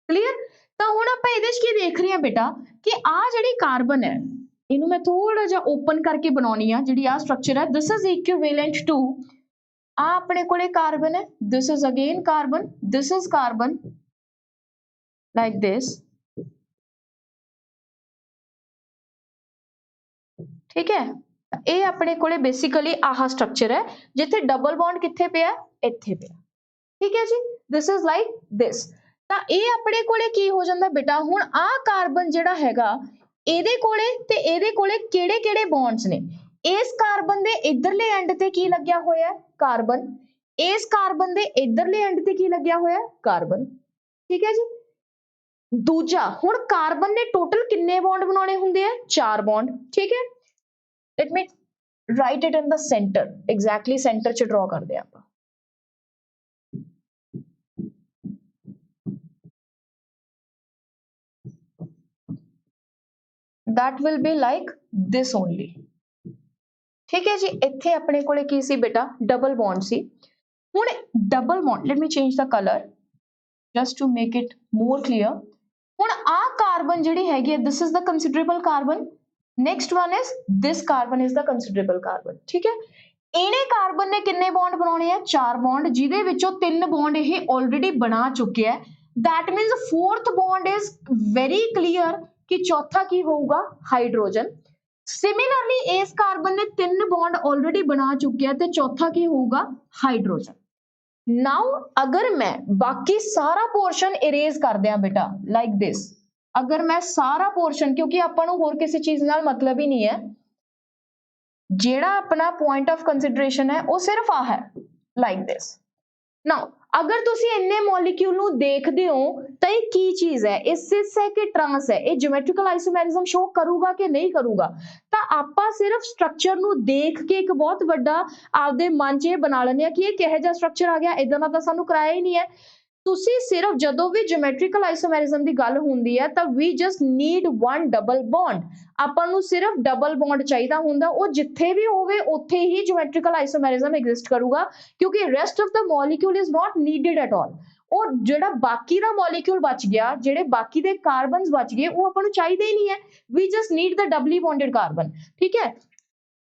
ਕਲੀਅਰ ਤਾਂ ਹੁਣ ਆਪਾਂ ਇਹਦੇ 'ਚ ਕੀ ਦੇਖ ਰਹੇ ਆ ਬੇਟਾ ਕਿ ਆ ਜਿਹੜੀ ਕਾਰਬਨ ਹੈ ਇਹਨੂੰ ਮੈਂ ਥੋੜਾ ਜਿਹਾ ਓਪਨ ਕਰਕੇ ਬਣਾਉਣੀ ਆ ਜਿਹੜੀ ਆ ਸਟਰਕਚਰ ਹੈ this is equivalent to ਆ ਆਪਣੇ ਕੋਲੇ ਕਾਰਬਨ ਹੈ this is again carbon this is carbon like this ਠੀਕ ਹੈ ਇਹ ਆਪਣੇ ਕੋਲੇ ਬੇਸਿਕਲੀ ਆਹ ਸਟਰਕਚਰ ਹੈ ਜਿੱਥੇ ਡਬਲ ਬੌਂਡ ਕਿੱਥੇ ਪਿਆ ਇੱਥੇ ਪਿਆ ਠੀਕ ਹੈ ਜੀ this is like this ਤਾਂ ਇਹ ਆਪਣੇ ਕੋਲੇ ਕੀ ਹੋ ਜਾਂਦਾ ਬੇਟਾ ਹੁਣ ਆ ਕਾਰਬਨ ਜਿਹੜਾ ਹੈਗਾ ਇਹਦੇ ਕੋਲੇ ਕਿਹੜੇ ਬੌਂਡਸ ਨੇ ਇਸ ਕਾਰਬਨ ਦੇ ਇਧਰਲੇ ਐਂਡ ਤੇ ਕੀ ਲੱਗਿਆ ਹੋਇਆ ਕਾਰਬਨ ਇਸ ਕਾਰਬਨ ਦੇ ਇਧਰਲੇ ਐਂਡ ਤੇ ਕੀ ਲੱਗਿਆ ਹੋਇਆ ਕਾਰਬਨ ਠੀਕ ਹੈ ਜੀ ਦੂਜਾ ਹੁਣ ਕਾਰਬਨ ਨੇ ਟੋਟਲ ਕਿੰਨੇ ਬੌਂਡ ਬਣਾਉਣੇ ਹੁੰਦੇ ਆ 4 ਬੌਂਡ ਠੀਕ ਹੈ let me right it in the centre exactly centre ਚ ਡਰਾ ਕਰਦੇ ਆ ਆਪਾਂ that will be like this only ठीक है जी ਇੱਥੇ ਆਪਣੇ ਕੋਲੇ ਕੀ ਸੀ ਬੇਟਾ ਡਬਲ ਬੌਂਡ ਸੀ ਹੁਣ double bond let me change the colour just to make it more clear ਹੁਣ ਆ ਕਾਰਬਨ ਜਿਹੜੀ ਹੈਗੀ ਹੈ this is the considerable carbon next one is this carbon is the considerable carbon ਠੀਕ ਹੈ ਇਹਨੇ ਕਾਰਬਨ ਨੇ ਕਿੰਨੇ ਬੌਂਡ ਬਣਾਉਣੇ ਆ 4 ਬੌਂਡ ਜਿਹਦੇ ਵਿੱਚੋਂ 3 ਬੌਂਡ ਇਹ ਆਲਰੇਡੀ ਬਣਾ ਚੁੱਕਿਆ ਹੈ that means fourth bond is very clear कि चौथा की होगा हाइड्रोजन। सिमिलरली इस कार्बन ने 3 बॉन्ड ऑलरेडी बना चुके हैं, तो चौथा की होगा हाइड्रोजन। नाउ अगर मैं बाकी सारा पोर्शन इरेज कर दिया बेटा लाइक दिस, अगर मैं सारा पोर्शन, क्योंकि ਆਪਾਂ ਨੂੰ ਹੋਰ ਕਿਸੇ ਚੀਜ਼ ਨਾਲ मतलब ही नहीं है, ਜਿਹੜਾ अपना पॉइंट ऑफ कंसिडरेशन है वो सिर्फ आ है लाइक दिस। नाउ अगर ਤੁਸੀਂ ਇੰਨੇ ਮੋਲੀਕਿਊਲ ਨੂੰ ਦੇਖਦੇ ਹੋ ਤਾਂ ਇਹ ਕੀ ਚੀਜ਼ ਹੈ, ਇਹ ਸਿਸ ਹੈ ਕਿ ਟਰਾਂਸ ਹੈ, ਇਹ ਜਿਓਮੈਟ੍ਰਿਕਲ ਆਈਸੋਮੈਰਿਜ਼ਮ ਸ਼ੋ ਕਰੂਗਾ ਕਿ ਨਹੀਂ ਕਰੂਗਾ। ਤਾਂ ਆਪਾਂ ਸਿਰਫ ਸਟਰਕਚਰ ਨੂੰ ਦੇਖ ਕੇ ਇੱਕ ਬਹੁਤ ਵੱਡਾ ਆਪਦੇ ਮਨ 'ਚ ਇਹ ਬਣਾ ਲੈਂਦੇ ਆ ਕਿ ਇਹ ਕਿਹੋ ਜਿਹਾ ਸਟਰਕਚਰ ਆ ਗਿਆ, ਇਦਾਂ ਦਾ ਤਾਂ ਸਾਨੂੰ ਕਰਾਇਆ ਹੀ ਨਹੀਂ ਹੈ। ਤੁਸੀਂ ਸਿਰਫ ਜਦੋਂ ਵੀ ਜਿਓਮੈਟ੍ਰਿਕਲ ਆਈਸੋਮੈਰਿਜ਼ਮ ਦੀ ਗੱਲ ਹੁੰਦੀ ਹੈ ਤਾਂ we just need one double bond, ਆਪਾਂ ਨੂੰ ਸਿਰਫ ਡਬਲ ਬੌਂਡ ਚਾਹੀਦਾ ਹੁੰਦਾ, ਉਹ ਜਿੱਥੇ ਵੀ ਹੋਵੇ ਉੱਥੇ ਹੀ ਜਿਓਮੈਟ੍ਰਿਕਲ ਆਈਸੋਮੈਰਿਜ਼ਮ ਐਗਜ਼ਿਸਟ ਕਰੂਗਾ, ਕਿਉਂਕਿ rest of the molecule is not needed at all. ਉਹ ਜਿਹੜਾ ਬਾਕੀ ਦਾ ਮੋਲੀਕਿਊਲ ਬਚ ਗਿਆ, ਜਿਹੜੇ ਬਾਕੀ ਦੇ ਕਾਰਬਨਸ ਬਚ ਗਏ, ਉਹ ਆਪਾਂ ਨੂੰ ਚਾਹੀਦੇ ਹੀ ਨਹੀਂ ਹੈ। ਵੀ ਜਸਟ ਨੀਡ ਦਾ ਡਬਲੀ ਬੌਂਡਡ ਕਾਰਬਨ, ਠੀਕ ਹੈ।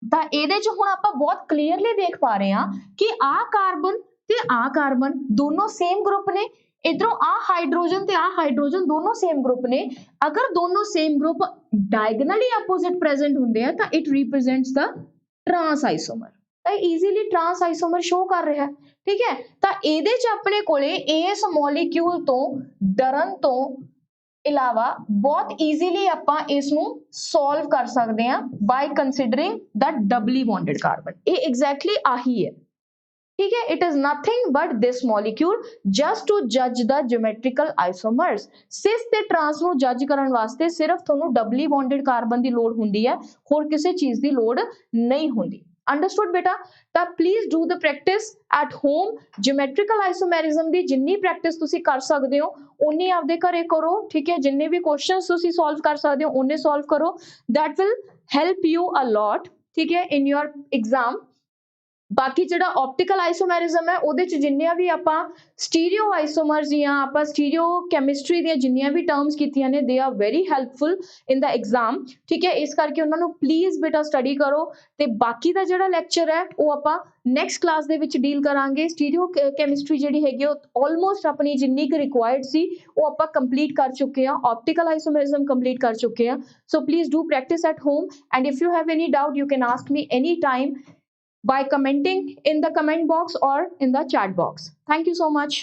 ਤਾਂ ਇਹਦੇ 'ਚ ਹੁਣ ਆਪਾਂ ਬਹੁਤ ਕਲੀਅਰਲੀ ਦੇਖ ਪਾ ਰਹੇ ਹਾਂ ਕਿ ਆਹ ਕਾਰਬਨ ਤੇ ਆ ਕਾਰਬਨ ਦੋਨੋਂ ਸੇਮ ਗਰੁੱਪ ਨੇ, ਇਧਰੋਂ ਆ ਹਾਈਡਰੋਜਨ ਤੇ ਆ ਹਾਈਡਰੋਜਨ ਦੋਨੋਂ ਸੇਮ ਗਰੁੱਪ ਨੇ। ਅਗਰ ਦੋਨੋਂ ਸੇਮ ਗਰੁੱਪ ਡਾਇਗਨਲੀ ਆਪੋਜ਼ਿਟ ਪ੍ਰੈਜ਼ੈਂਟ ਹੁੰਦੇ ਆ ਤਾਂ ਇਟ ਰਿਪਰੈਜ਼ੈਂਟਸ ਦਾ ਟਰਾਂਸ ਆਈਸੋਮਰ। ਤਾਂ ਈਜ਼ੀਲੀ ਟਰਾਂਸ ਆਈਸੋਮਰ ਸ਼ੋ ਕਰ ਰਿਹਾ, ਠੀਕ ਹੈ। ਤਾਂ ਇਹਦੇ 'ਚ ਆਪਣੇ ਕੋਲੇ ਇਸ ਮੋਲੀਕਿਊਲ ਤੋਂ ਡਰਨ ਤੋਂ ਇਲਾਵਾ ਬਹੁਤ ਈਜ਼ੀਲੀ ਆਪਾਂ ਇਸ ਨੂੰ ਸੋਲਵ ਕਰ ਸਕਦੇ ਹਾਂ by considering the doubly bonded carbon. ਇਹ ਐਗਜ਼ੈਕਟਲੀ ਆਹੀ ਹੈ, ठीक है। It is nothing but this molecule just to जज द ज्योमेट्रिकल आइसोमर्स। सिस ते ट्रांस ਨੂੰ ਜੱਜ ਕਰਨ ਵਾਸਤੇ ਸਿਰਫ ਤੁਹਾਨੂੰ ਡਬਲੀ ਬੌਂਡਡ ਕਾਰਬਨ ਦੀ ਲੋੜ ਹੁੰਦੀ ਹੈ, ਹੋਰ ਕਿਸੇ ਚੀਜ਼ ਦੀ ਲੋੜ ਨਹੀਂ ਹੁੰਦੀ। ਅੰਡਰਸਟੂਡ ਬੇਟਾ? ਤਾਂ please do the practice at home. Geometrical isomerism ਦੀ ਜਿੰਨੀ ਪ੍ਰੈਕਟਿਸ ਤੁਸੀਂ ਕਰ ਸਕਦੇ ਹੋ ਉਨੀ ਆਪਦੇ ਘਰੇ ਕਰੋ, ਠੀਕ ਹੈ। ਜਿੰਨੇ ਵੀ ਕੁਐਸਚਨਸ ਤੁਸੀਂ ਸੋਲਵ ਕਰ ਸਕਦੇ ਹੋ ਉਹਨੇ ਸੋਲਵ ਕਰੋ, that will help you a lot, ठीक है, इन योर एग्जाम। बाकी ਜਿਹੜਾ ऑप्टिकल आइसोमेरिज्म है ਉਹਦੇ ਚ ਜਿੰਨੀਆਂ ਵੀ ਆਪਾਂ ਸਟੀਰੀਓ ਆਈਸੋਮਰਸ ਜਾਂ ਆਪਾਂ ਸਟੀਰੀਓ ਕੈਮਿਸਟਰੀ ਦੀਆਂ ਜਿੰਨੀਆਂ ਵੀ ਟਰਮਸ ਕੀਤੀਆਂ ਨੇ they are very helpful in the exam, ਠੀਕ ਹੈ। ਇਸ ਕਰਕੇ ਉਹਨਾਂ ਨੂੰ ਪਲੀਜ਼ ਬੇਟਾ ਸਟੱਡੀ ਕਰੋ। ਤੇ ਬਾਕੀ ਦਾ ਜਿਹੜਾ ਲੈਕਚਰ ਹੈ ਉਹ ਆਪਾਂ ਨੈਕਸਟ ਕਲਾਸ ਦੇ ਵਿੱਚ ਡੀਲ ਕਰਾਂਗੇ। ਸਟੀਰੀਓ ਕੈਮਿਸਟਰੀ ਜਿਹੜੀ ਹੈਗੀ ਉਹ ਆਲਮੋਸਟ ਆਪਣੀ ਜਿੰਨੀ ਕੁ ਰਿਕੁਆਇਰਡ ਸੀ ਉਹ ਆਪਾਂ ਕੰਪਲੀਟ ਕਰ ਚੁੱਕੇ ਹਾਂ, ऑप्टिकल आइसोमेरिज्म ਕੰਪਲੀਟ ਕਰ ਚੁੱਕੇ ਹਾਂ। So please do practice at home and if you have any doubt you can ask me any time by commenting in the comment box or in the chat box. Thank you so much.